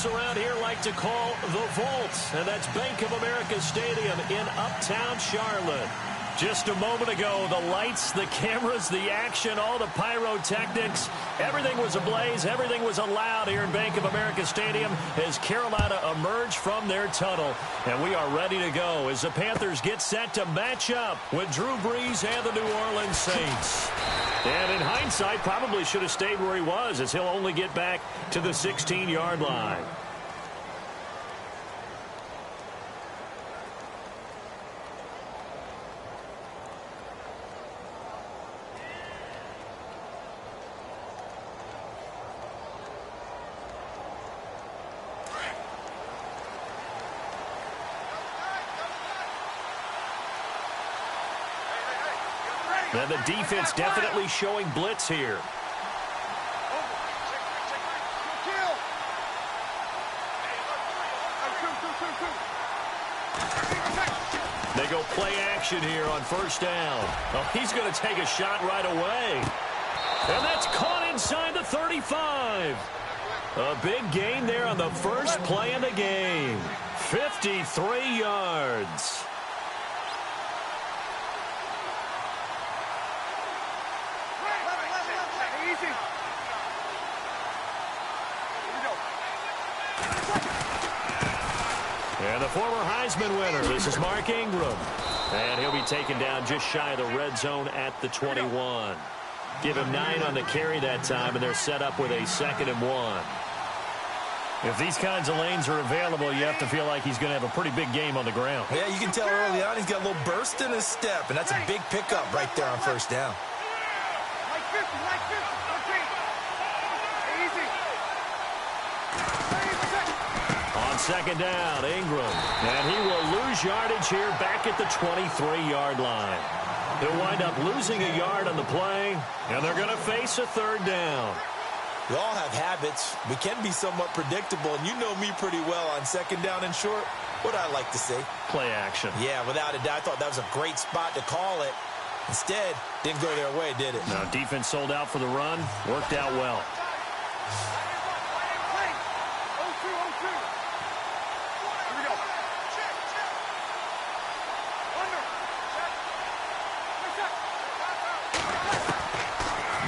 folks around here like to call the Vault, and that's Bank of America Stadium in Uptown Charlotte. Just a moment ago, the lights, the cameras, the action, all the pyrotechnics, everything was ablaze, everything was allowed here in Bank of America Stadium as Carolina emerged from their tunnel. And we are ready to go as the Panthers get set to match up with Drew Brees and the New Orleans Saints. And in hindsight, probably should have stayed where he was, as he'll only get back to the 16-yard line. And the defense definitely showing blitz here. They go play action here on first down. Oh, he's going to take a shot right away. And that's caught inside the 35. A big gain there on the first play of the game. 53 yards. And the former Heisman winner, this is Mark Ingram. And he'll be taken down just shy of the red zone at the 21. Give him 9 on the carry that time, and they're set up with a 2nd and 1. If these kinds of lanes are available, you have to feel like he's going to have a pretty big game on the ground. Yeah, you can tell early on he's got a little burst in his step, and that's a big pickup right there on first down. On second down, Ingram. And he will lose yardage here back at the 23-yard line. He'll wind up losing a yard on the play, and they're going to face a 3rd down. We all have habits. We can be somewhat predictable, and you know me pretty well on 2nd down and short. What I like to say? Play action. Yeah, without a doubt. I thought that was a great spot to call it. Instead, didn't go their way, did it? No, defense sold out for the run. Worked out well.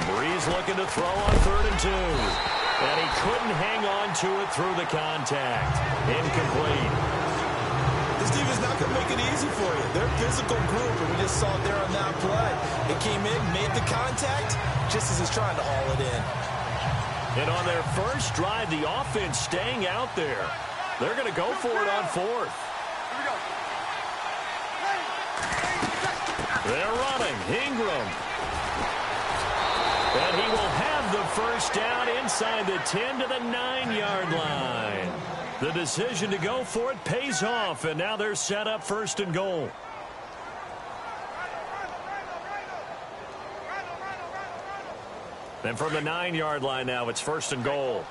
Brees looking to throw on 3rd and 2. And he couldn't hang on to it through the contact. Incomplete. This defense not going to make it easy for you. They're a physical group, and we just saw it there on that play. It came in, made the contact, just as he's trying to haul it in. And on their first drive, the offense staying out there. They're going to go for it on 4th. They're running. Ingram. And he will have the first down inside the 10 to the 9-yard line. The decision to go for it pays off, and now they're set up 1st and goal. And from the 9-yard line now, it's 1st and goal.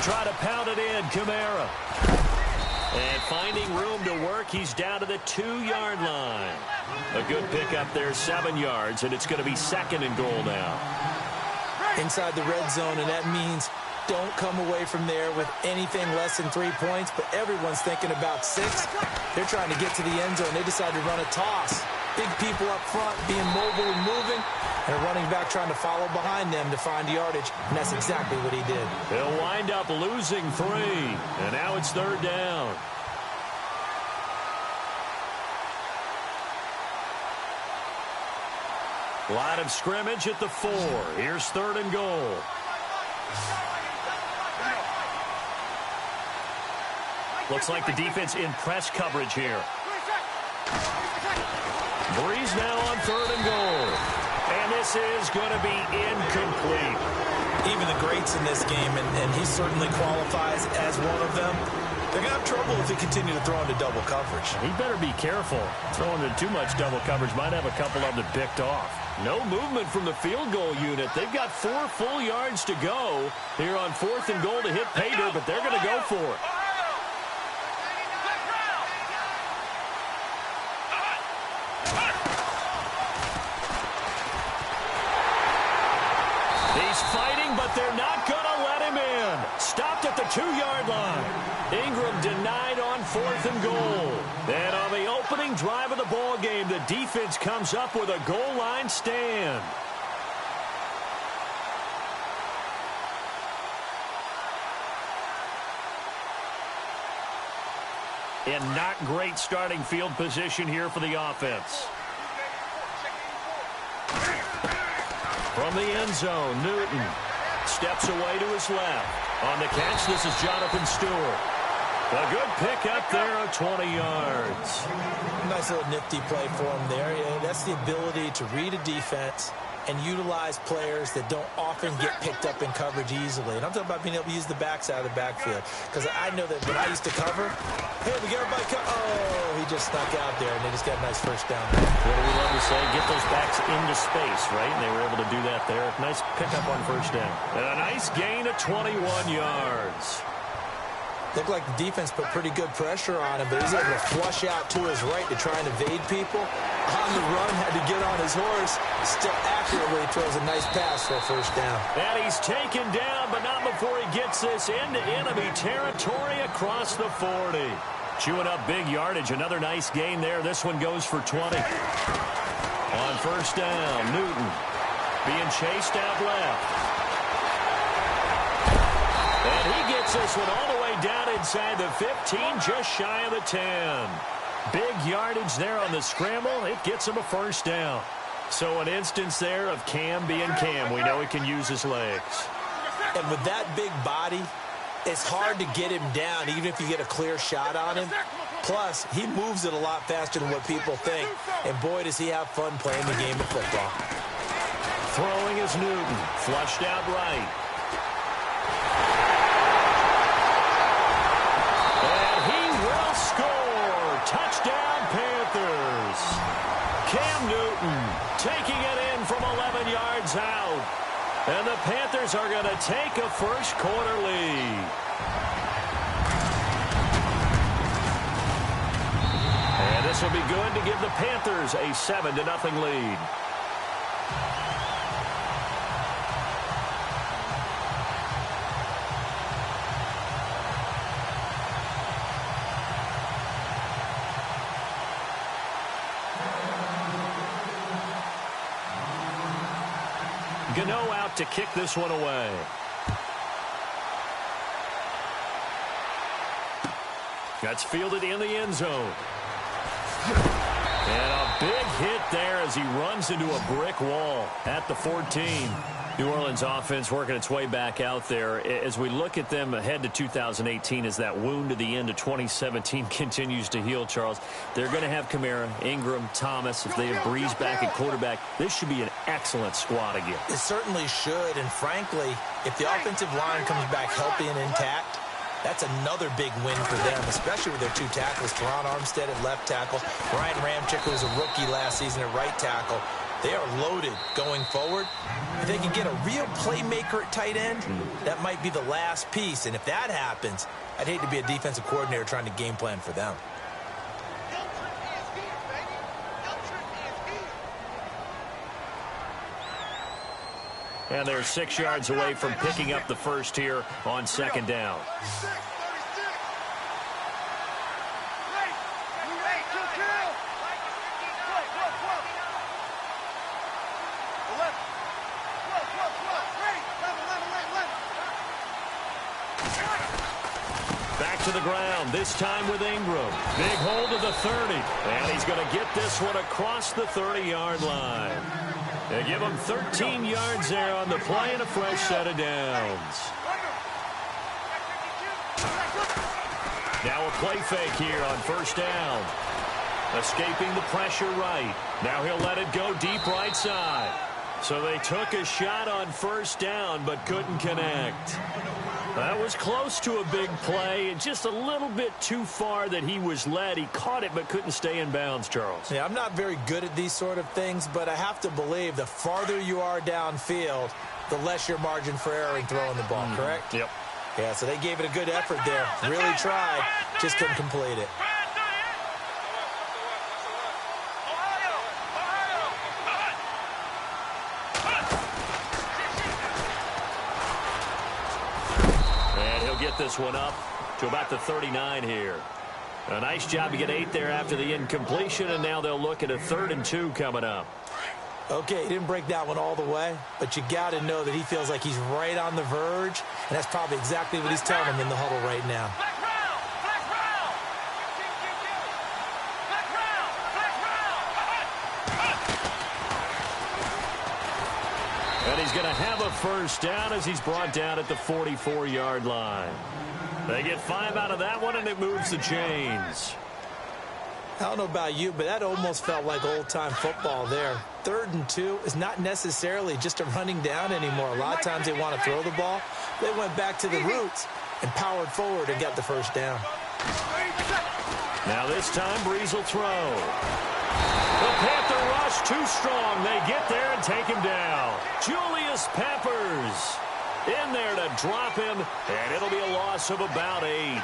Try to pound it in, Kamara. And finding room to work, he's down to the 2-yard line. A good pickup there, 7 yards, and it's going to be 2nd and goal now. Inside the red zone, and that means don't come away from there with anything less than 3 points, but everyone's thinking about 6. They're trying to get to the end zone. They decide to run a toss. Big people up front being mobile and moving, and a running back trying to follow behind them to find yardage, and that's exactly what he did. They'll wind up losing 3, and now it's 3rd down. Line of scrimmage at the 4. Here's 3rd and goal. Looks like the defense in press coverage here. Brees now on 3rd and goal. And this is going to be incomplete. Even the greats in this game, and he certainly qualifies as one of them, they're going to have trouble if they continue to throw into double coverage. He better be careful. Throwing into too much double coverage might have a couple of them picked off. No movement from the field goal unit. They've got 4 full yards to go here on 4th and goal to hit pay dirt, but they're going to go for it. 2-yard line. Ingram denied on 4th and goal. And on the opening drive of the ball game, the defense comes up with a goal line stand. And not great starting field position here for the offense. From the end zone, Newton steps away to his left. On the catch, this is Jonathan Stewart. A good pickup there of 20 yards. Nice little nifty play for him there. Yeah, that's the ability to read a defense and utilize players that don't often get picked up in coverage easily. And I'm talking about being able to use the backs out of the backfield. Because I know that when I used to cover, hey, we get everybody oh, he just snuck out there, and they just got a nice first down. What do we love to say? Get those backs into space, right? And they were able to do that there. Nice pickup on first down. And a nice gain of 21 yards. Looked like the defense put pretty good pressure on him, but he's able to flush out to his right to try and evade people. On the run, had to get on his horse. Still accurately throws a nice pass for a first down. And he's taken down, but not before he gets this into enemy territory across the 40. Chewing up big yardage. Another nice gain there. This one goes for 20. On first down, Newton being chased out left. And he gets this one all the way down inside the 15, just shy of the 10. Big yardage there on the scramble. It gets him a first down. So an instance there of Cam being Cam. We know he can use his legs. And with that big body, it's hard to get him down, even if you get a clear shot on him. Plus, he moves it a lot faster than what people think. And boy, does he have fun playing the game of football. Throwing is Newton. Flushed out right. And he will score. Touchdown, Panthers. Cam Newton taking it in from 11 yards out. And the Panthers are going to take a first quarter lead. And this will be good to give the Panthers a 7-0 lead. Gano out to kick this one away. That's fielded in the end zone. And a big hit there as he runs into a brick wall at the 14. New Orleans offense working its way back out there. As we look at them ahead to 2018, as that wound to the end of 2017 continues to heal, Charles, they're going to have Kamara, Ingram, Thomas. If they have Breeze back at quarterback, this should be an excellent squad again. It certainly should, and frankly, if the offensive line comes back healthy and intact, that's another big win for them, especially with their two tackles, Teron Armstead at left tackle, Brian Ramczyk, who was a rookie last season at right tackle. They are loaded going forward. If they can get a real playmaker at tight end, that might be the last piece. And if that happens, I'd hate to be a defensive coordinator trying to game plan for them. And they're 6 yards away from picking up the first here on second down. Back to the ground, this time with Ingram. Big hold of the 30. And he's going to get this one across the 30-yard line. They give him 13 yards there on the play and a fresh set of downs. Now a play fake here on first down. Escaping the pressure right. Now he'll let it go deep right side. So they took a shot on first down but couldn't connect. That was close to a big play and just a little bit too far that he was led. He caught it but couldn't stay in bounds, Charles. Yeah, I'm not very good at these sort of things, but I have to believe the farther you are downfield, the less your margin for error in throwing the ball, correct? Yep. Yeah, so they gave it a good effort there. Really tried, just couldn't complete it. this one up to about the 39 here. A nice job to get 8 there after the incompletion, and now they'll look at a 3rd and 2 coming up. Okay, he didn't break that one all the way, but you got to know that he feels like he's right on the verge, and that's probably exactly what he's telling him in the huddle right now. And he's going to have a first down as he's brought down at the 44-yard line. They get 5 out of that one, and it moves the chains. I don't know about you, but that almost felt like old-time football there. 3rd and 2 is not necessarily just a running down anymore. A lot of times they want to throw the ball. They went back to the roots and powered forward and got the first down. Now this time, Breeze will throw. The Panther rush too strong. They get there and take him down. Julius Peppers in there to drop him, and it'll be a loss of about 8.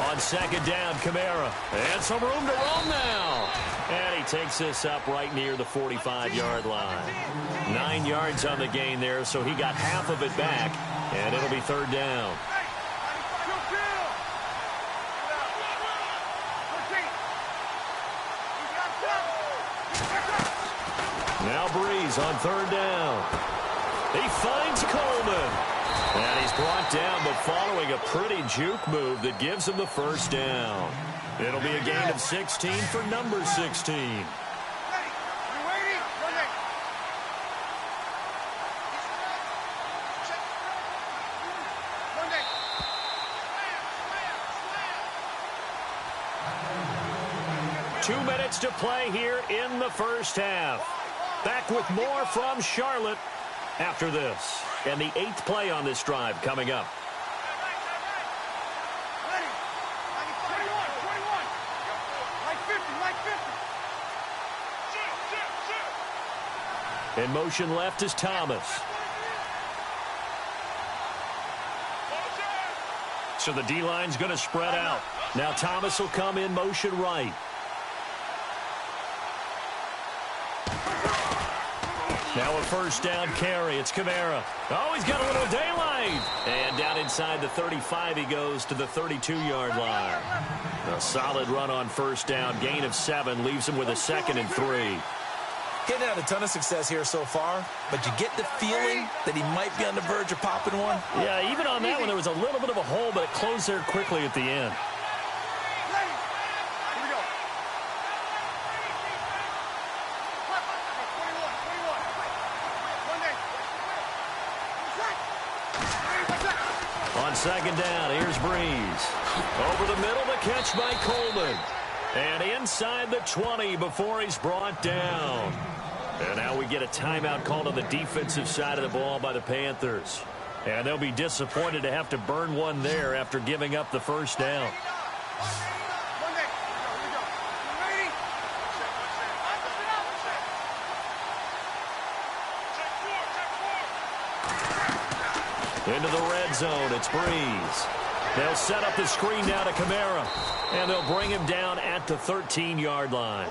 On 2nd down, Kamara. And some room to roam now. And he takes this up right near the 45-yard line. 9 yards on the gain there, so he got half of it back. And it'll be 3rd down. Now Breeze on 3rd down. He finds Coleman. And he's brought down, but following a pretty juke move that gives him the first down. It'll be a gain of 16 for number 16. Two minutes to play here in the first half. Back with more from Charlotte after this. And the 8th play on this drive coming up. In motion left is Thomas. So the D-line's going to spread out. Now Thomas will come in motion right. Now a first down carry. It's Kamara. Oh, he's got a little daylight. And down inside the 35 he goes to the 32-yard line. A solid run on first down. Gain of 7 leaves him with a 2nd and 3. Getting out a ton of success here so far, but you get the feeling that he might be on the verge of popping one. Yeah, even on that one, there was a little bit of a hole, but it closed there quickly at the end. On 2nd down, here's Breeze. Over the middle, the catch by Coleman. And inside the 20 before he's brought down. And now we get a timeout called on the defensive side of the ball by the Panthers. And they'll be disappointed to have to burn one there after giving up the first down. Into the red zone, it's Breeze. They'll set up the screen now to Kamara. And they'll bring him down at the 13-yard line.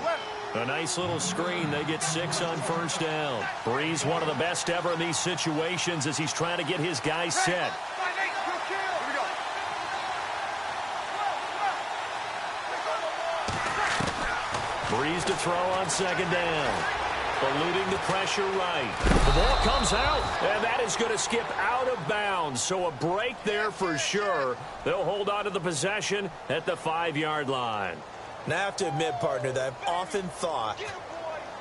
A nice little screen. They get 6 on first down. Breeze, one of the best ever in these situations as he's trying to get his guys set. Breeze to throw on 2nd down. Eluding the pressure right. The ball comes out, and that is going to skip out of bounds. So a break there for sure. They'll hold on to the possession at the 5-yard line. Now, I have to admit, partner, that I've often thought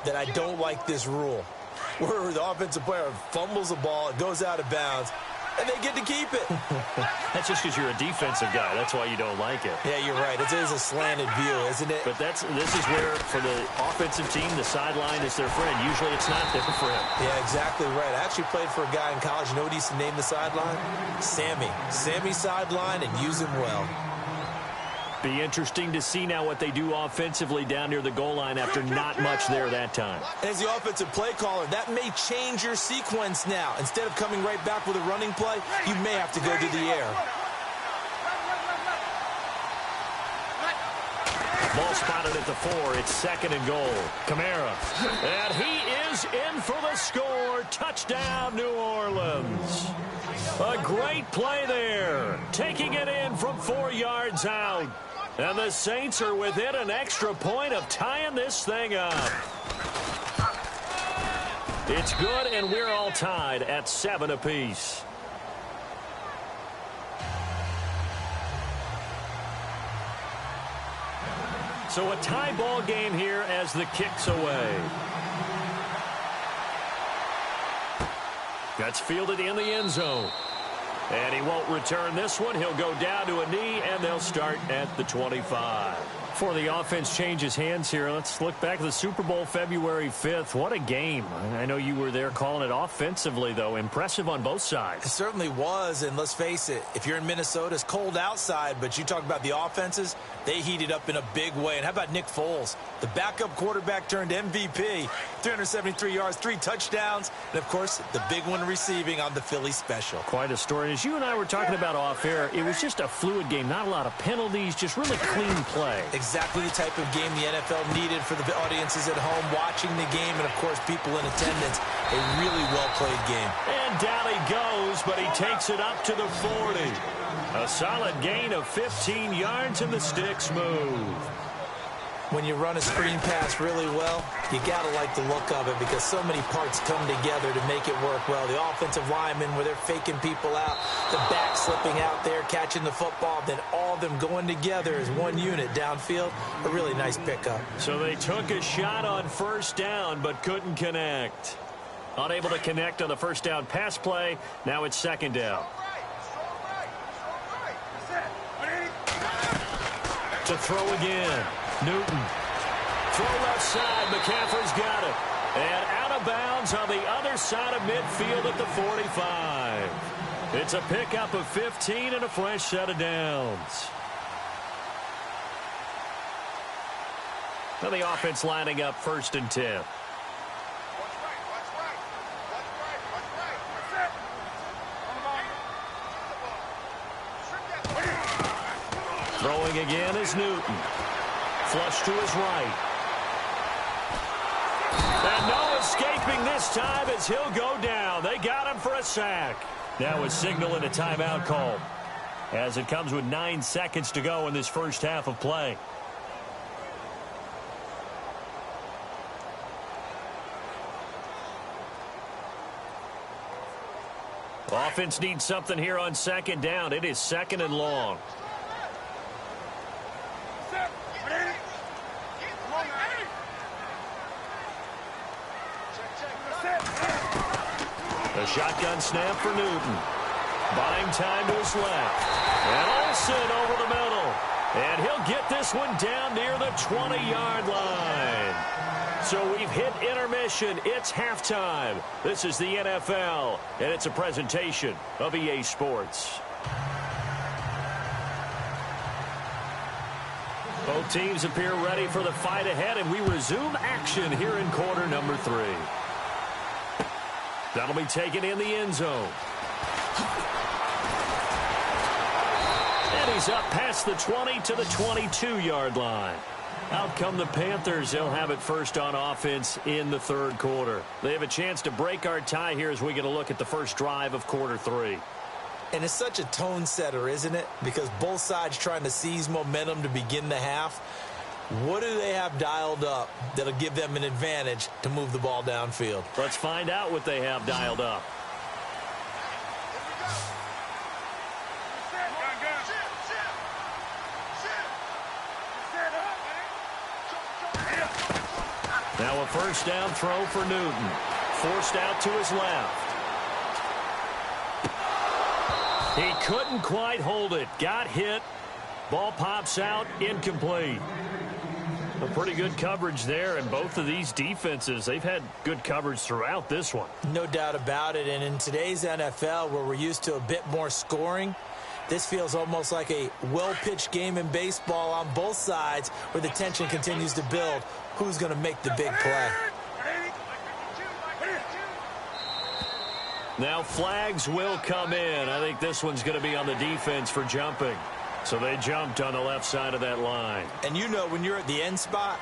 that I don't like this rule, where the offensive player fumbles the ball, it goes out of bounds, and they get to keep it. That's just because you're a defensive guy. That's why you don't like it. Yeah, you're right. It is a slanted view, isn't it? But this is where, for the offensive team, the sideline is their friend. Usually it's not their friend. Yeah, exactly right. I actually played for a guy in college. You know what he used to name the sideline? Sammy. Sammy sideline, and use him well. Be interesting to see now what they do offensively down near the goal line after not much there that time. As the offensive play caller, that may change your sequence now. Instead of coming right back with a running play, you may have to go to the air. Ball spotted at the 4. It's 2nd and goal. Kamara. And he is in for the score. Touchdown, New Orleans. A great play there. Taking it in from 4 yards out. And the Saints are within an extra point of tying this thing up. It's good, and we're all tied at 7 apiece. So a tie ball game here as the kick's away. That's fielded in the end zone. And he won't return this one. He'll go down to a knee, and they'll start at the 25. Before the offense changes hands here, let's look back at the Super Bowl February 5th. What a game. I know you were there calling it offensively, though. Impressive on both sides. It certainly was, and let's face it, if you're in Minnesota, it's cold outside, but you talk about the offenses, they heated up in a big way. And how about Nick Foles? The backup quarterback turned MVP, 373 yards, 3 touchdowns, and, of course, the big one receiving on the Philly special. Quite a story. As you and I were talking about off air, it was just a fluid game, not a lot of penalties, just really clean play. Exactly the type of game the NFL needed for the audiences at home watching the game and, of course, people in attendance. A really well-played game. And down he goes, but he takes it up to the 40. A solid gain of 15 yards, and the sticks move. When you run a screen pass really well, you got to like the look of it because so many parts come together to make it work well. The offensive linemen, where they're faking people out, the back slipping out there, catching the football, then all of them going together as one unit downfield. A really nice pickup. So they took a shot on first down but couldn't connect. Unable to connect on the first down pass play. Now it's 2nd down. To throw again. Newton. Throw left side. McCaffrey's got it. And out of bounds on the other side of midfield at the 45. It's a pickup of 15 and a fresh set of downs. Now the offense lining up 1st and 10. Throwing again is Newton. Flush to his right. And no escaping this time as he'll go down. They got him for a sack. Now a signal and a timeout call as it comes with 9 seconds to go in this first half of play. Offense needs something here on 2nd down. It is 2nd and long. A shotgun snap for Newton. Buying time to his left. And Olsen over the middle. And he'll get this one down near the 20-yard line. So we've hit intermission. It's halftime. This is the NFL, and it's a presentation of EA Sports. Both teams appear ready for the fight ahead, and we resume action here in quarter number 3. That'll be taken in the end zone. And he's up past the 20 to the 22-yard line. Out come the Panthers. They'll have it first on offense in the 3rd quarter. They have a chance to break our tie here as we get a look at the first drive of quarter 3. And it's such a tone setter, isn't it? Because both sides trying to seize momentum to begin the half. What do they have dialed up that'll give them an advantage to move the ball downfield? Let's find out what they have dialed up. Now a first down throw for Newton. Forced out to his left. He couldn't quite hold it. Got hit. Ball pops out. Incomplete. A pretty good coverage there, and both of these defenses, they've had good coverage throughout this one. No doubt about it, and in today's NFL, where we're used to a bit more scoring, This feels almost like a well-pitched game in baseball on both sides where the tension continues to build. Who's going to make the big play? Now flags will come in. I think this one's going to be on the defense for jumping. So they jumped on the left side of that line. And you know when you're at the end spot,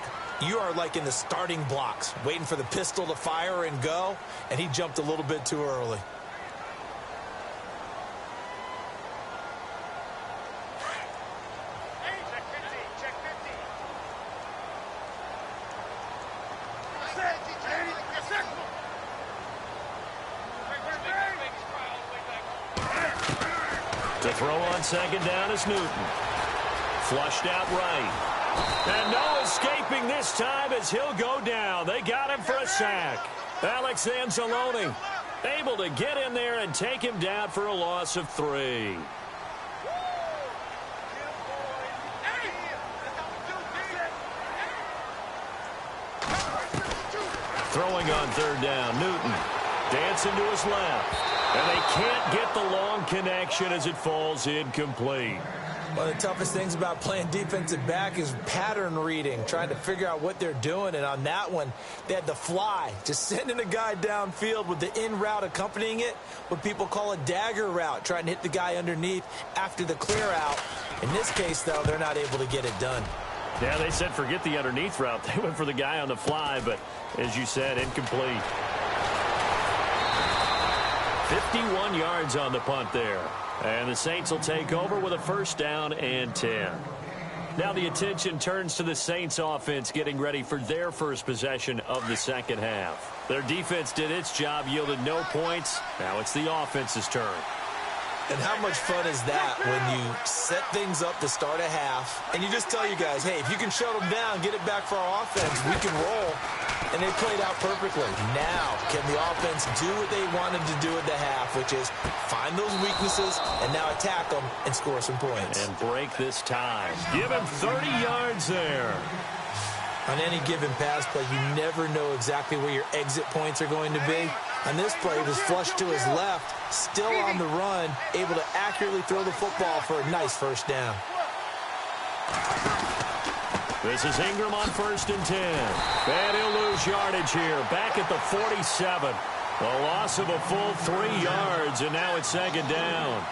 you are like in the starting blocks, waiting for the pistol to fire and go, and he jumped a little bit too early. To throw on second down is Newton. Flushed out right. And no escaping this time as he'll go down. They got him for a sack. Alex Anzalone able to get in there and take him down for a loss of 3. Throwing on third down, Newton dancing to his left. And they can't get the long connection as it falls incomplete. One of the toughest things about playing defensive back is pattern reading, trying to figure out what they're doing. And on that one, they had the fly, just sending a guy downfield with the in route accompanying it, what people call a dagger route, trying to hit the guy underneath after the clear out. In this case, though, they're not able to get it done. Yeah, they said forget the underneath route. They went for the guy on the fly, but as you said, incomplete. 51 yards on the punt there. And the Saints will take over with a first down and 10. Now the attention turns to the Saints offense getting ready for their first possession of the second half. Their defense did its job, yielded no points. Now it's the offense's turn. And how much fun is that when you set things up to start a half and you just tell you guys, hey, if you can shut them down, get it back for our offense, we can roll. And they played out perfectly. Now, can the offense do what they wanted to do at the half, which is find those weaknesses and now attack them and score some points. And break this tie. Give him 30 yards there. On any given pass play, you never know exactly where your exit points are going to be. On this play, he was flushed to his left, still on the run, able to accurately throw the football for a nice first down. This is Ingram on first and 10. And he'll lose yardage here. Back at the 47. A loss of a full 3 yards, and now it's second down.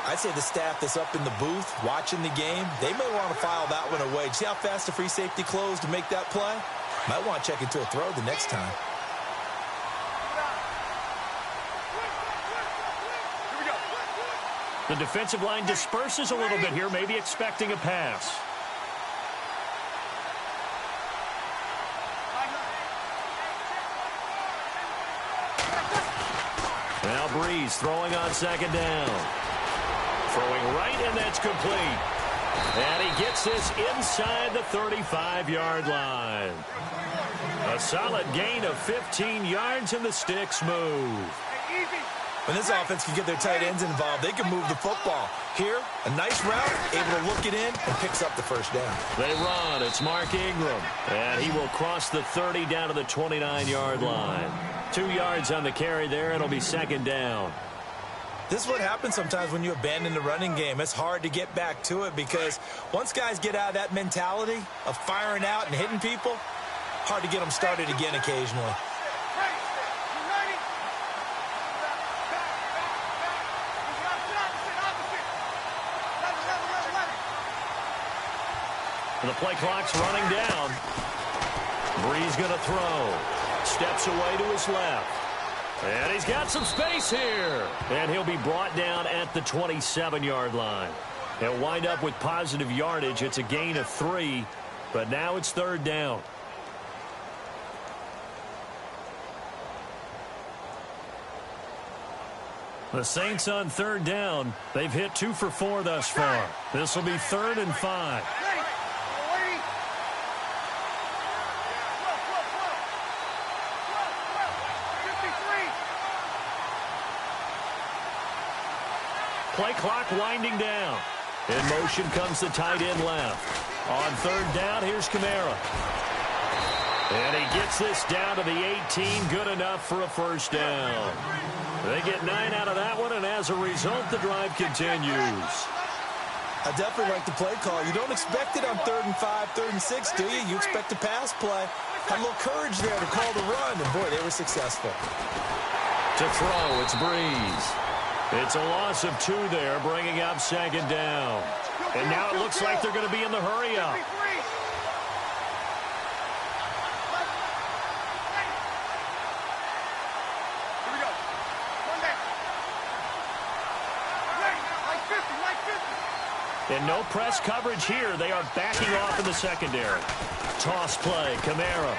I'd say the staff that's up in the booth watching the game, they may want to file that one away. See how fast the free safety closed to make that play? Might want to check into a throw the next time. The defensive line disperses a little bit here, maybe expecting a pass. Now Breeze throwing on second down. Throwing right, and that's complete. And he gets this inside the 35-yard line. A solid gain of 15 yards, and the sticks move. When this offense can get their tight ends involved, they can move the football. Here, a nice route, able to look it in, and picks up the first down. They run. It's Mark Ingram. And he will cross the 30 down to the 29-yard line. 2 yards on the carry there. It'll be second down. This is what happens sometimes when you abandon the running game. It's hard to get back to it because once guys get out of that mentality of firing out and hitting people, hard to get them started again occasionally. The play clock's running down. Breeze going to throw. Steps away to his left. And he's got some space here. And he'll be brought down at the 27-yard line. He'll wind up with positive yardage. It's a gain of 3, but now it's third down. The Saints on third down. They've hit 2 for 4 thus far. This will be 3rd and 5. Play clock winding down. In motion comes the tight end left. On third down, here's Kamara. And he gets this down to the 18, good enough for a first down. They get 9 out of that one, and as a result, the drive continues. I definitely like the play call. You don't expect it on 3rd and 5, 3rd and 6, do you? You expect a pass play. Had a little courage there to call the run, and boy, they were successful. To throw, it's Breeze. It's a loss of 2 there, bringing up 2nd down. And now it looks like they're going to be in the hurry-up. And no press coverage here. They are backing off in the secondary. Toss play, Kamara.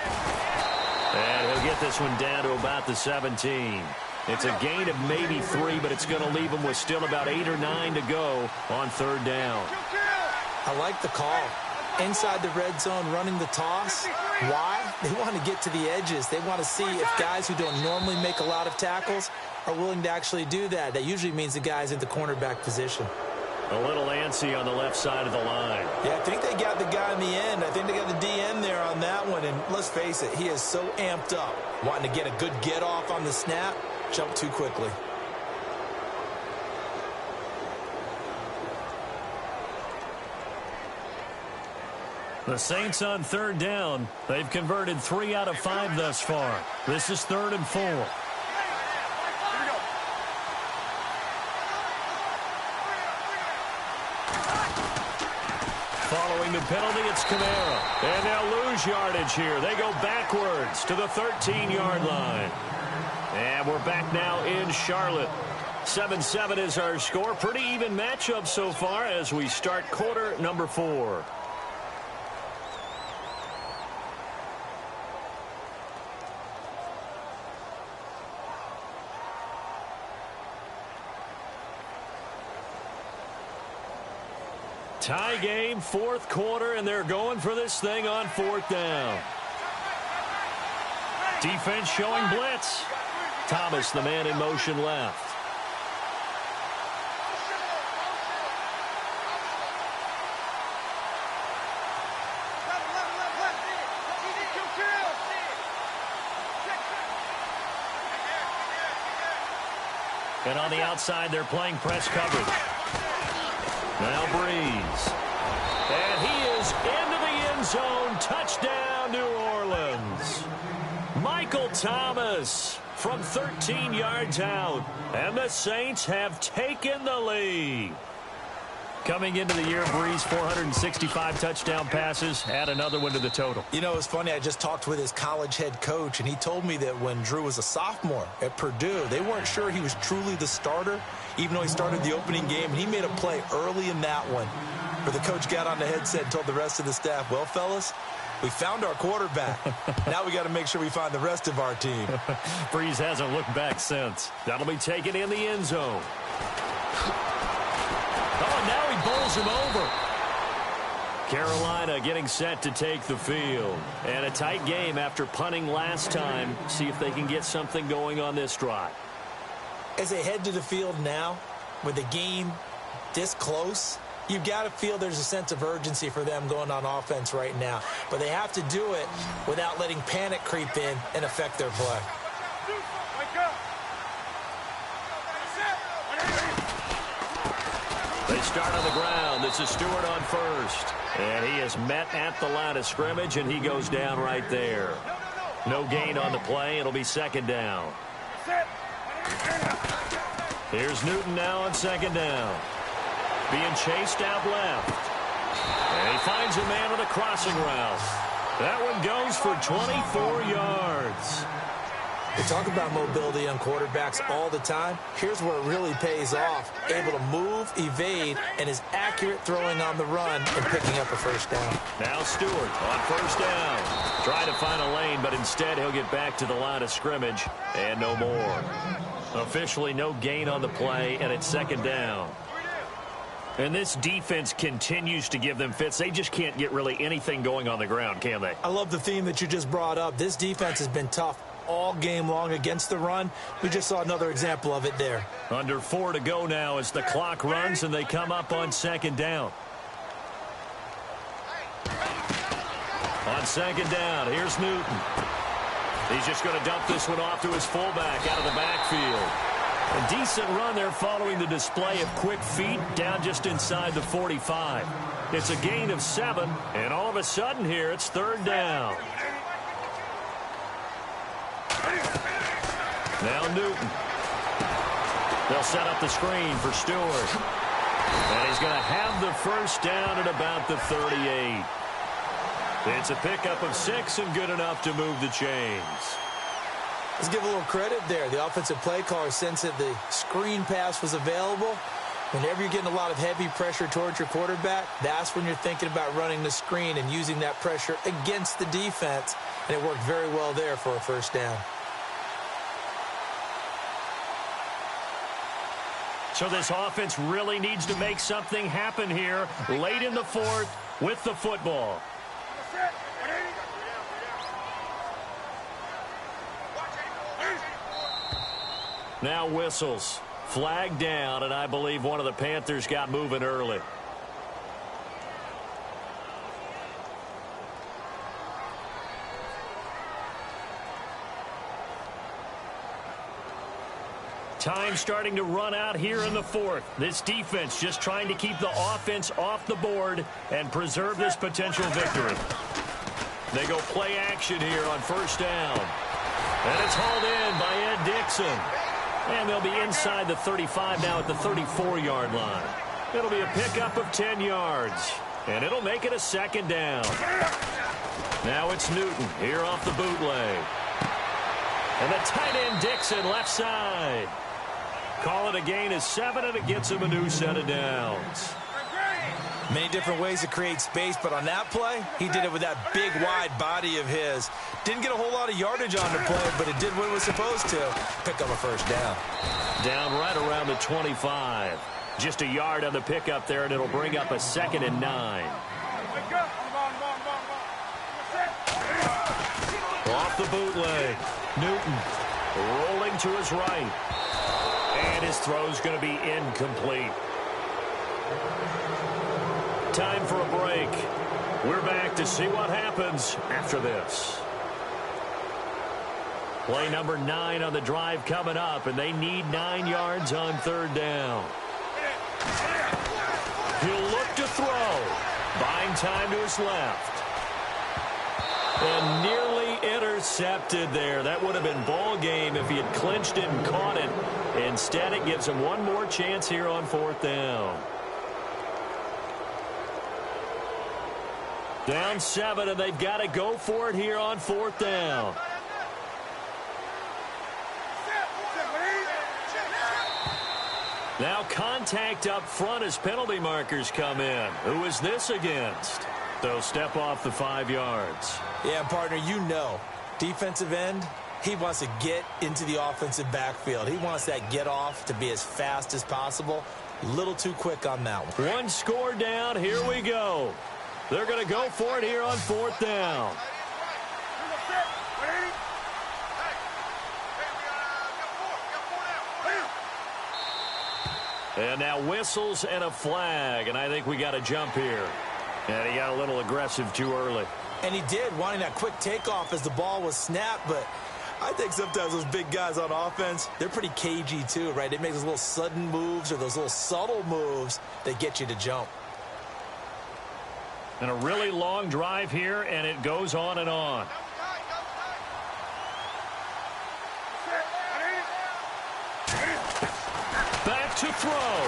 And he'll get this one down to about the 17. It's a gain of maybe 3, but it's going to leave him with still about 8 or 9 to go on 3rd down. I like the call. Inside the red zone, running the toss. Why? They want to get to the edges. They want to see if guys who don't normally make a lot of tackles are willing to actually do that. That usually means the guy's in the cornerback position. A little antsy on the left side of the line. Yeah, I think they got the guy in the end. I think they got the DN there on that one. And let's face it, he is so amped up, wanting to get a good get off on the snap, jump too quickly. The Saints on 3rd down. They've converted 3 out of 5 thus far. This is 3rd and 4. Following the penalty, it's Kamara. And they'll lose yardage here. They go backwards to the 13-yard line. And we're back now in Charlotte. 7-7 is our score. Pretty even matchup so far as we start quarter number 4. Tie game, 4th quarter, and they're going for this thing on 4th down. Defense showing blitz. Thomas, the man in motion left. And on the outside, they're playing press coverage. Now Breeze. And he is into the end zone. Touchdown, New Orleans. Michael Thomas from 13 yards out. And the Saints have taken the lead. Coming into the year, Breeze, 465 touchdown passes. Add another one to the total. You know, it's funny. I just talked with his college head coach, and he told me that when Drew was a sophomore at Purdue, they weren't sure he was truly the starter, even though he started the opening game. And he made a play early in that one where the coach got on the headset and told the rest of the staff, well, fellas, we found our quarterback. Now we got to make sure we find the rest of our team. Breeze hasn't looked back since. That'll be taken in the end zone. Oh, now he bowls him over. Carolina getting set to take the field. And a tight game after punting last time. See if they can get something going on this drive. As they head to the field now, with the game this close, you've got to feel there's a sense of urgency for them going on offense right now. But they have to do it without letting panic creep in and affect their play. They start on the ground. This is Stewart on first. And he is met at the line of scrimmage, and he goes down right there. No gain on the play. It'll be 2nd down. Here's Newton now on 2nd down. Being chased out left. And he finds a man with a crossing route. That one goes for 24 yards. We talk about mobility on quarterbacks all the time. Here's where it really pays off. Able to move, evade, and is accurate throwing on the run and picking up a first down. Now Stewart on 1st down. Trying to find a lane, but instead he'll get back to the line of scrimmage and no more. Officially no gain on the play, and it's 2nd down. And this defense continues to give them fits. They just can't get really anything going on the ground, can they? I love the theme that you just brought up. This defense has been tough all game long against the run. We just saw another example of it there. Under 4 to go now as the clock runs and they come up on 2nd down. On second down, here's Newton. He's just going to dump this one off to his fullback out of the backfield. A decent run there following the display of quick feet down just inside the 45. It's a gain of 7, and all of a sudden here it's third down. Now Newton. They'll set up the screen for Stewart. And he's going to have the first down at about the 38. It's a pickup of 6 and good enough to move the chains. Let's give a little credit there. The offensive play caller sensed that the screen pass was available. Whenever you're getting a lot of heavy pressure towards your quarterback, that's when you're thinking about running the screen and using that pressure against the defense. And it worked very well there for a first down. So this offense really needs to make something happen here late in the fourth with the football. Now whistles. Flag down, and I believe one of the Panthers got moving early. Time starting to run out here in the fourth. This defense just trying to keep the offense off the board and preserve this potential victory. They go play action here on first down. And it's hauled in by Ed Dixon. And they'll be inside the 35 now at the 34-yard line. It'll be a pickup of 10 yards. And it'll make it a second down. Now it's Newton here off the bootleg. And the tight end Dixon left side. Call it a gain of 7, and it gets him a new set of downs. Many different ways to create space, but on that play, he did it with that big, wide body of his. Didn't get a whole lot of yardage on the play, but it did what it was supposed to. Pick up a first down. Down right around the 25. Just a yard on the pickup there, and it'll bring up a 2nd and 9. Off the bootleg. Newton rolling to his right. And his throw's going to be incomplete. Time for a break. We're back to see what happens after this. Play number 9 on the drive coming up, and they need 9 yards on third down. He'll look to throw. Buying time to his left. And nearly intercepted there. That would have been ball game if he had clinched it and caught it. Instead, it gives him one more chance here on fourth down. Down 7, and they've got to go for it here on fourth down. Now contact up front as penalty markers come in. Who is this against? They'll step off the 5 yards. Yeah, partner, you know, defensive end, he wants to get into the offensive backfield. He wants that get off to be as fast as possible. A little too quick on that one. One score down. Here we go. They're going to go for it here on fourth down. And now whistles and a flag, and I think we got a jump here. And he got a little aggressive too early. And he did, wanting that quick takeoff as the ball was snapped, but I think sometimes those big guys on offense, they're pretty cagey too, right? They make those little sudden moves or those little subtle moves that get you to jump. And a really long drive here, and it goes on and on. Back to throw.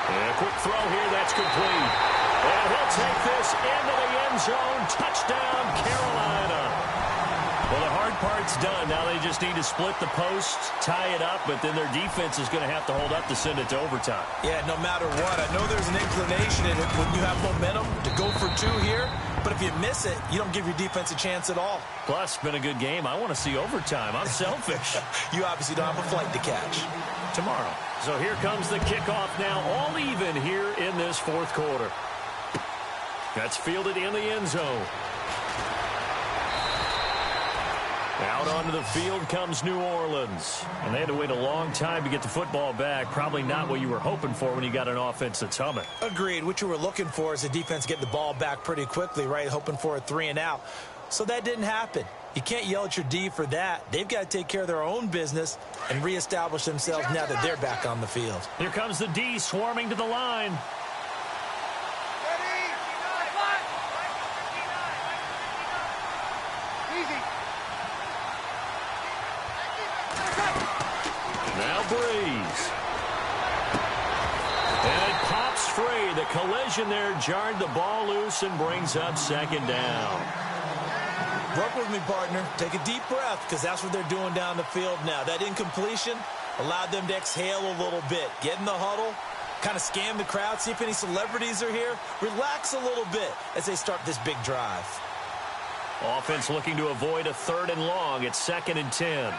And a quick throw here, that's complete. And he'll take this into the end zone. Touchdown, Carolina. Well, the hard part's done. Now they just need to split the posts, tie it up, but then their defense is going to have to hold up to send it to overtime. Yeah, no matter what. I know there's an inclination in it when you have momentum to go for 2 here, but if you miss it, you don't give your defense a chance at all. Plus, been a good game. I want to see overtime. I'm selfish. You obviously don't have a flight to catch. Tomorrow. So here comes the kickoff now, all even here in this fourth quarter. That's fielded in the end zone. Out onto the field comes New Orleans. And they had to wait a long time to get the football back. Probably not what you were hoping for when you got an offense that's humming. Agreed. What you were looking for is the defense get the ball back pretty quickly, right? Hoping for a 3-and-out. So that didn't happen. You can't yell at your D for that. They've got to take care of their own business and reestablish themselves now that they're back on the field. Here comes the D swarming to the line. Now Breeze. And it pops free. The collision there jarred the ball loose and brings up second down. Work with me, partner. Take a deep breath, because that's what they're doing down the field now. That incompletion allowed them to exhale a little bit. Get in the huddle, kind of scan the crowd, see if any celebrities are here. Relax a little bit as they start this big drive. Offense looking to avoid a 3rd and long. It's 2nd and 10.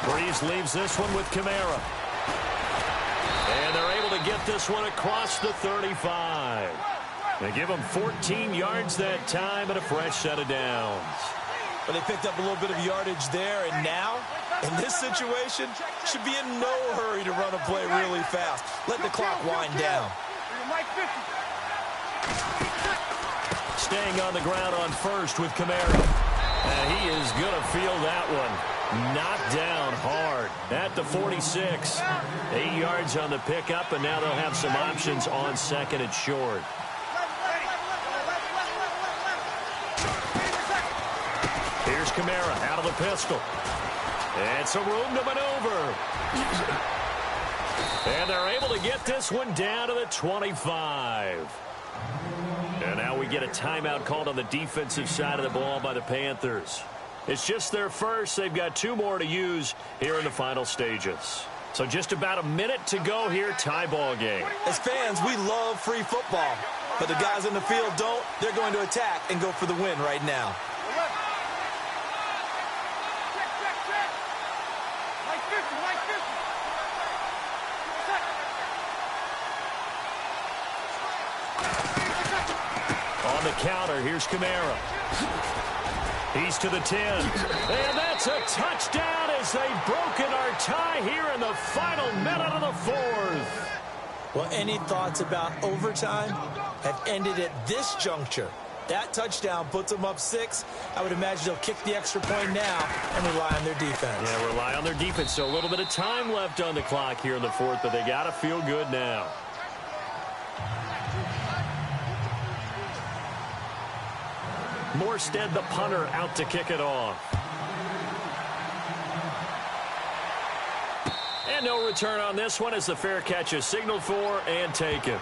Breeze leaves this one with Kamara. And they're able to get this one across the 35. They give them 14 yards that time and a fresh set of downs. But they picked up a little bit of yardage there, and now, in this situation, should be in no hurry to run a play really fast. Let the clock wind down. Staying on the ground on first with Kamara. And he is going to feel that one. Knocked down hard at the 46. 8 yards on the pickup, and now they'll have some options on 2nd and short. Here's Kamara out of the pistol. And some room to maneuver. And they're able to get this one down to the 25. And now we get a timeout called on the defensive side of the ball by the Panthers. It's just their first. They've got 2 more to use here in the final stages. So just about a minute to go here, tie ball game. As fans, we love free football. But the guys in the field don't. They're going to attack and go for the win right now. On the counter, here's Kamara. He's to the 10. And that's a touchdown as they've broken our tie here in the final minute of the 4th. Well, any thoughts about overtime have ended at this juncture. That touchdown puts them up 6. I would imagine they'll kick the extra point now and rely on their defense. Yeah, rely on their defense. So a little bit of time left on the clock here in the 4th, but they got to feel good now. Morstead, the punter, out to kick it off. And no return on this one as the fair catch is signaled for and taken.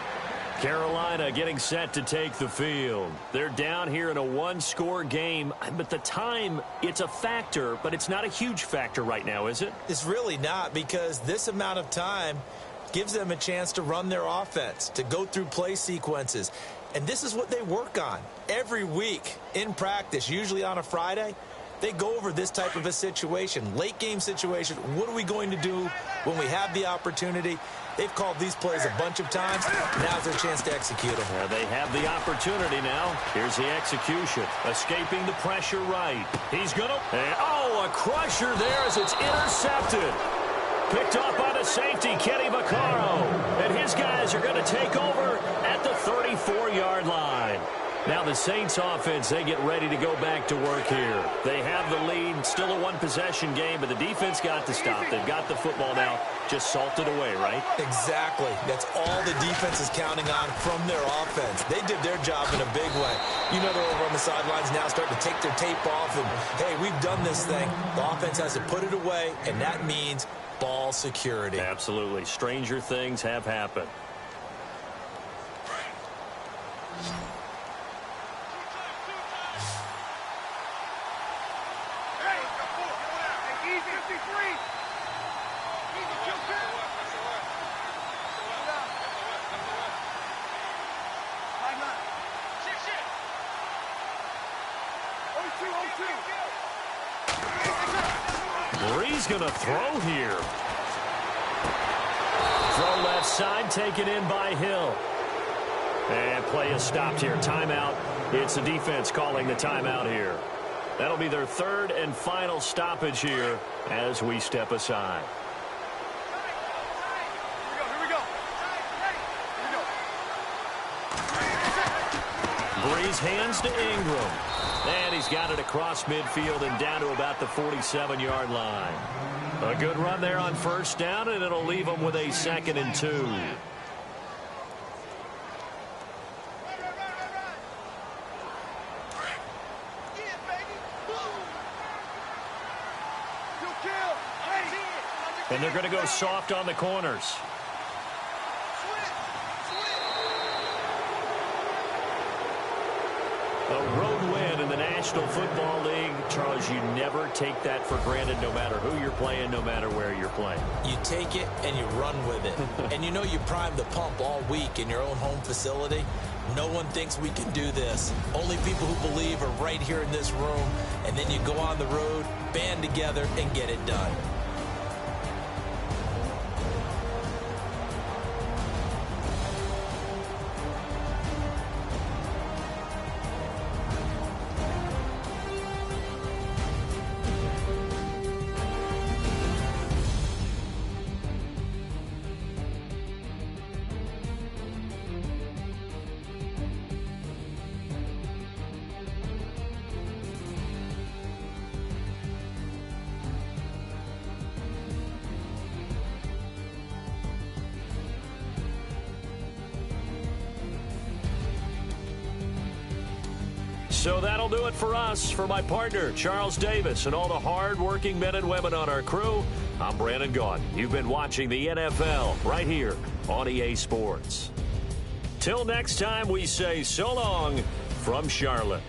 Carolina getting set to take the field. They're down here in a 1-score game, but the time, it's a factor, but it's not a huge factor right now, is it? It's really not, because this amount of time gives them a chance to run their offense, to go through play sequences. And this is what they work on every week in practice, usually on a Friday. They go over this type of a situation, late game situation. What are we going to do when we have the opportunity? They've called these plays a bunch of times. Now's their chance to execute them. They have the opportunity now. Here's the execution. Escaping the pressure right. He's going to... Oh, a crusher there as it's intercepted. Picked off by the safety, Kenny Vaccaro. And his guys are going to take over at the 34-yard line. Now the Saints offense, they get ready to go back to work here. They have the lead, still a 1-possession game, but the defense got to stop. They've got the football now, just salted away, right? Exactly. That's all the defense is counting on from their offense. They did their job in a big way. You know they're over on the sidelines now starting to take their tape off and, hey, we've done this thing. The offense has to put it away, and that means ball security. Absolutely. Stranger things have happened. He's going to throw here. Throw left side, taken in by Hill. And play is stopped here. Timeout. It's the defense calling the timeout here. That'll be their third and final stoppage here as we step aside. Here we go. Breeze hands to Ingram. And he's got it across midfield and down to about the 47-yard line. A good run there on first down, and it'll leave them with a 2nd and 2. And they're going to go soft on the corners. A road win in the National Football League. Charles, you never take that for granted no matter who you're playing, no matter where you're playing. You take it and you run with it. And you know you prime the pump all week in your own home facility. No one thinks we can do this. Only people who believe are right here in this room. And then you go on the road, band together, and get it done. So that'll do it for us. For my partner, Charles Davis, and all the hard-working men and women on our crew, I'm Brandon Gaudin. You've been watching the NFL right here on EA Sports. Till next time, we say so long from Charlotte.